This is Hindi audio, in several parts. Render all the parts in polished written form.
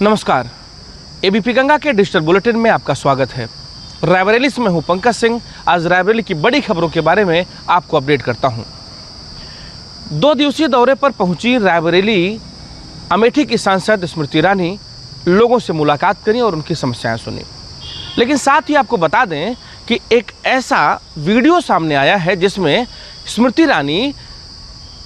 नमस्कार, एबीपी गंगा के डिजिटल बुलेटिन में आपका स्वागत है। रायबरेली से मैं हूं पंकज सिंह। आज रायबरेली की बड़ी खबरों के बारे में आपको अपडेट करता हूं। 2 दिवसीय दौरे पर पहुंची रायबरेली अमेठी की सांसद स्मृति ईरानी लोगों से मुलाकात करी और उनकी समस्याएं सुनी। लेकिन साथ ही आपको बता दें कि एक ऐसा वीडियो सामने आया है जिसमें स्मृति ईरानी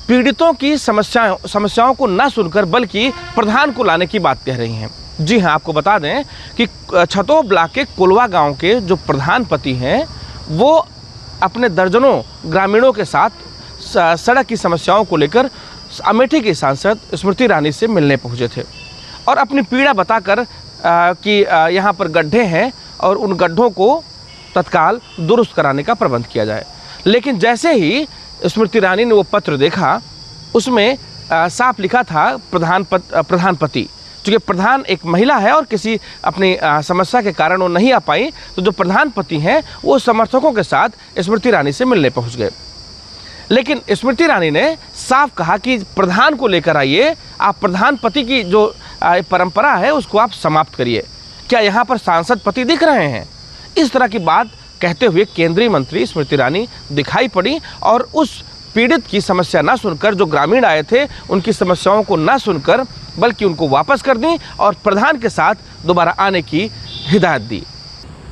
पीड़ितों की समस्याओं को न सुनकर बल्कि प्रधान को लाने की बात कह रही हैं। जी हां, आपको बता दें कि छतो ब्लॉक के कोलवा गांव के जो प्रधान पति हैं वो अपने दर्जनों ग्रामीणों के साथ सड़क की समस्याओं को लेकर अमेठी की सांसद स्मृति ईरानी से मिलने पहुंचे थे और अपनी पीड़ा बताकर कि यहाँ पर गड्ढे हैं और उन गड्ढों को तत्काल दुरुस्त कराने का प्रबंध किया जाए। लेकिन जैसे ही स्मृति ईरानी ने वो पत्र देखा, उसमें साफ लिखा था प्रधान पति। चूँकि प्रधान एक महिला है और किसी अपनी समस्या के कारण वो नहीं आ पाई, तो जो प्रधान पति हैं वो समर्थकों के साथ स्मृति ईरानी से मिलने पहुंच गए। लेकिन स्मृति ईरानी ने साफ कहा कि प्रधान को लेकर आइए, आप प्रधान पति की जो परंपरा है उसको आप समाप्त करिए। क्या यहाँ पर सांसद पति दिख रहे हैं? इस तरह की बात कहते हुए केंद्रीय मंत्री स्मृति ईरानी दिखाई पड़ी और उस पीड़ित की समस्या ना सुनकर, जो ग्रामीण आए थे उनकी समस्याओं को ना सुनकर, बल्कि उनको वापस कर दी और प्रधान के साथ दोबारा आने की हिदायत दी।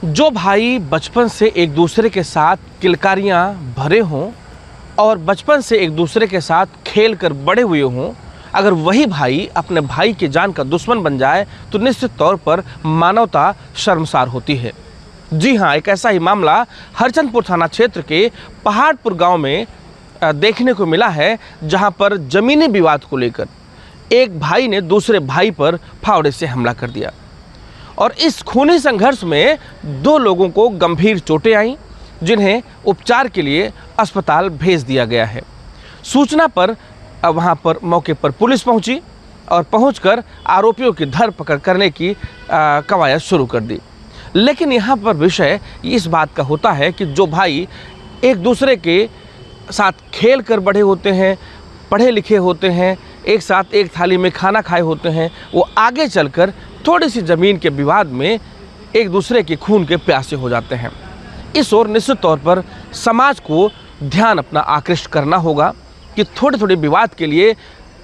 जो भाई बचपन से एक दूसरे के साथ किलकारियाँ भरे हों और बचपन से एक दूसरे के साथ खेल कर बड़े हुए हों, अगर वही भाई अपने भाई की जान का दुश्मन बन जाए तो निश्चित तौर पर मानवता शर्मसार होती है। जी हाँ, एक ऐसा ही मामला हरचंदपुर थाना क्षेत्र के पहाड़पुर गांव में देखने को मिला है, जहां पर जमीनी विवाद को लेकर एक भाई ने दूसरे भाई पर फावड़े से हमला कर दिया और इस खूनी संघर्ष में 2 लोगों को गंभीर चोटें आईं, जिन्हें उपचार के लिए अस्पताल भेज दिया गया है। सूचना पर वहां पर मौके पर पुलिस पहुंची और पहुंचकर आरोपियों की धरपकड़ करने की कवायद शुरू कर दी। लेकिन यहाँ पर विषय इस बात का होता है कि जो भाई एक दूसरे के साथ खेल कर बड़े होते हैं, पढ़े लिखे होते हैं, एक साथ एक थाली में खाना खाए होते हैं, वो आगे चलकर थोड़ी सी ज़मीन के विवाद में एक दूसरे के खून के प्यासे हो जाते हैं। इस ओर निश्चित तौर पर समाज को ध्यान अपना आकृष्ट करना होगा कि थोड़े थोड़े विवाद के लिए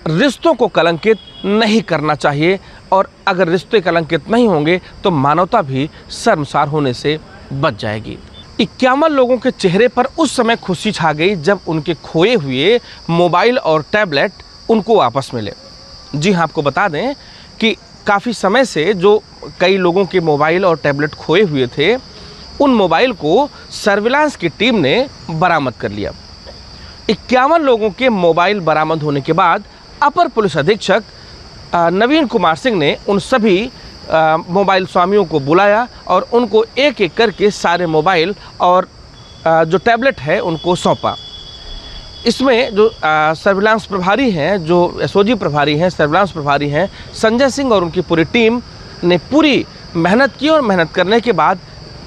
रिश्तों को कलंकित नहीं करना चाहिए और अगर रिश्ते कलंकित नहीं होंगे तो मानवता भी शर्मसार होने से बच जाएगी। 51 लोगों के चेहरे पर उस समय खुशी छा गई जब उनके खोए हुए मोबाइल और टैबलेट उनको वापस मिले। जी हाँ, आपको बता दें कि काफ़ी समय से जो कई लोगों के मोबाइल और टैबलेट खोए हुए थे, उन मोबाइल को सर्विलांस की टीम ने बरामद कर लिया। 51 लोगों के मोबाइल बरामद होने के बाद अपर पुलिस अधीक्षक नवीन कुमार सिंह ने उन सभी मोबाइल स्वामियों को बुलाया और उनको एक एक करके सारे मोबाइल और जो टैबलेट है उनको सौंपा। इसमें जो सर्विलांस प्रभारी हैं, जो एसओजी प्रभारी हैं, सर्विलांस प्रभारी हैं संजय सिंह और उनकी पूरी टीम ने पूरी मेहनत की और मेहनत करने के बाद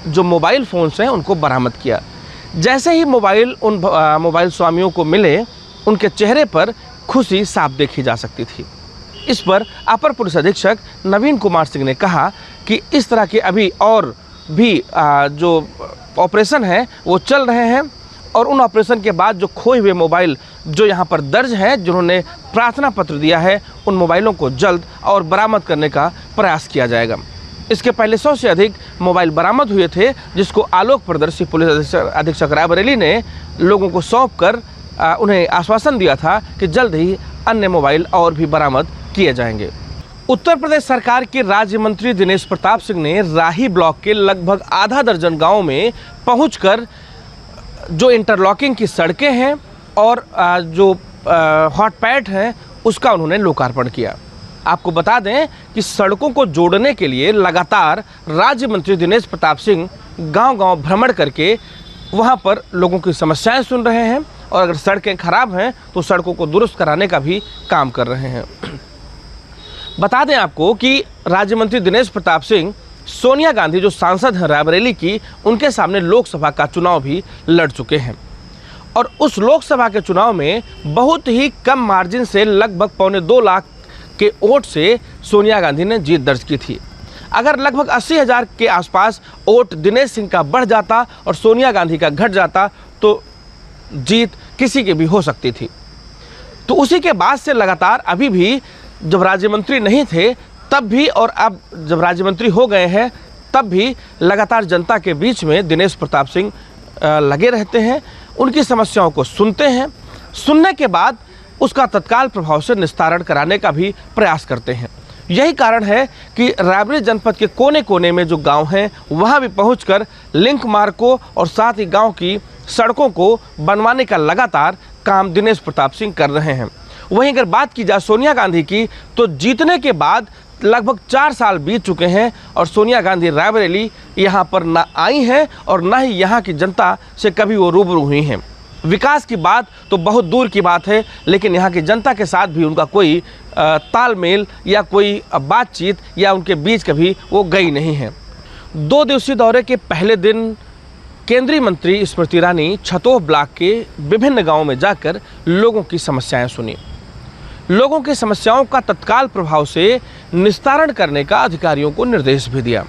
जो मोबाइल फ़ोन्स हैं उनको बरामद किया। जैसे ही उन मोबाइल स्वामियों को मिले, उनके चेहरे पर खुशी साफ देखी जा सकती थी। इस पर अपर पुलिस अधीक्षक नवीन कुमार सिंह ने कहा कि इस तरह के अभी और भी जो ऑपरेशन हैं वो चल रहे हैं और उन ऑपरेशन के बाद जो खोए हुए मोबाइल जो यहाँ पर दर्ज हैं, जिन्होंने प्रार्थना पत्र दिया है, उन मोबाइलों को जल्द और बरामद करने का प्रयास किया जाएगा। इसके पहले 100 से अधिक मोबाइल बरामद हुए थे, जिसको आलोक प्रदर्शी पुलिस अधीक्षक रायबरेली ने लोगों को सौंप कर उन्हें आश्वासन दिया था कि जल्द ही अन्य मोबाइल और भी बरामद किए जाएंगे। उत्तर प्रदेश सरकार के राज्य मंत्री दिनेश प्रताप सिंह ने राही ब्लॉक के लगभग आधा दर्जन गाँव में पहुंचकर जो इंटरलॉकिंग की सड़कें हैं और जो हॉट पैड हैं उसका उन्होंने लोकार्पण किया। आपको बता दें कि सड़कों को जोड़ने के लिए लगातार राज्य मंत्री दिनेश प्रताप सिंह गांव-गांव भ्रमण करके वहां पर लोगों की समस्याएं सुन रहे हैं और अगर सड़कें खराब हैं तो सड़कों को दुरुस्त कराने का भी काम कर रहे हैं। बता दें आपको कि राज्य मंत्री दिनेश प्रताप सिंह सोनिया गांधी जो सांसद हैं रायबरेली की, उनके सामने लोकसभा का चुनाव भी लड़ चुके हैं और उस लोकसभा के चुनाव में बहुत ही कम मार्जिन से लगभग 1.25 लाख के वोट से सोनिया गांधी ने जीत दर्ज की थी। अगर लगभग 80,000 के आसपास वोट दिनेश सिंह का बढ़ जाता और सोनिया गांधी का घट जाता तो जीत किसी की भी हो सकती थी। तो उसी के बाद से लगातार अभी भी जब राज्य मंत्री नहीं थे तब भी और अब जब राज्य मंत्री हो गए हैं तब भी लगातार जनता के बीच में दिनेश प्रताप सिंह लगे रहते हैं, उनकी समस्याओं को सुनते हैं, सुनने के बाद उसका तत्काल प्रभाव से निस्तारण कराने का भी प्रयास करते हैं। यही कारण है कि रायबरेली जनपद के कोने कोने में जो गांव हैं वहां भी पहुंचकर लिंक मार्गों और साथ ही गांव की सड़कों को बनवाने का लगातार काम दिनेश प्रताप सिंह कर रहे हैं। वहीं अगर बात की जाए सोनिया गांधी की, तो जीतने के बाद लगभग 4 साल बीत चुके हैं और सोनिया गांधी रायबरेली यहाँ पर ना आई हैं और ना ही यहाँ की जनता से कभी वो रूबरू हुई हैं। विकास की बात तो बहुत दूर की बात है, लेकिन यहाँ की जनता के साथ भी उनका कोई तालमेल या कोई बातचीत या उनके बीच कभी वो गई नहीं है। 2 दिवसीय दौरे के पहले दिन केंद्रीय मंत्री स्मृति ईरानी छतोह ब्लॉक के विभिन्न गांवों में जाकर लोगों की समस्याएं सुनी। लोगों की समस्याओं का तत्काल प्रभाव से निस्तारण करने का अधिकारियों को निर्देश भी दिया।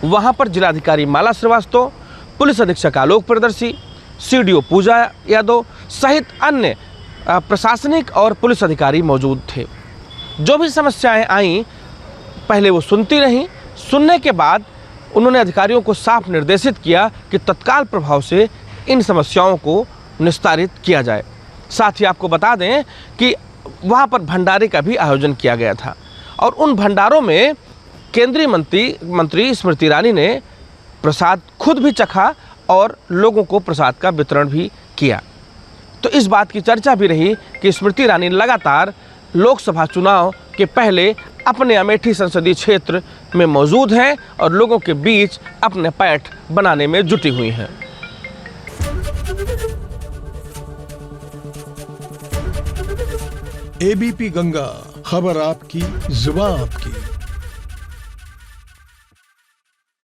वहां पर जिलाधिकारी माला श्रीवास्तव, पुलिस अधीक्षक आलोक प्रियदर्शी, सीडीओ पूजा यादव सहित अन्य प्रशासनिक और पुलिस अधिकारी मौजूद थे। जो भी समस्याएं आईं पहले वो सुनती रहीं, सुनने के बाद उन्होंने अधिकारियों को साफ निर्देशित किया कि तत्काल प्रभाव से इन समस्याओं को निस्तारित किया जाए। साथ ही आपको बता दें कि वहाँ पर भंडारे का भी आयोजन किया गया था और उन भंडारों में केंद्रीय मंत्री स्मृति ईरानी ने प्रसाद खुद भी चखा और लोगों को प्रसाद का वितरण भी किया। तो इस बात की चर्चा भी रही कि स्मृति ईरानी लगातार लोकसभा चुनाव के पहले अपने अमेठी संसदीय क्षेत्र में मौजूद हैं और लोगों के बीच अपने पैठ बनाने में जुटी हुई हैं। एबीपी गंगा, खबर आपकी, जुबान आपकी।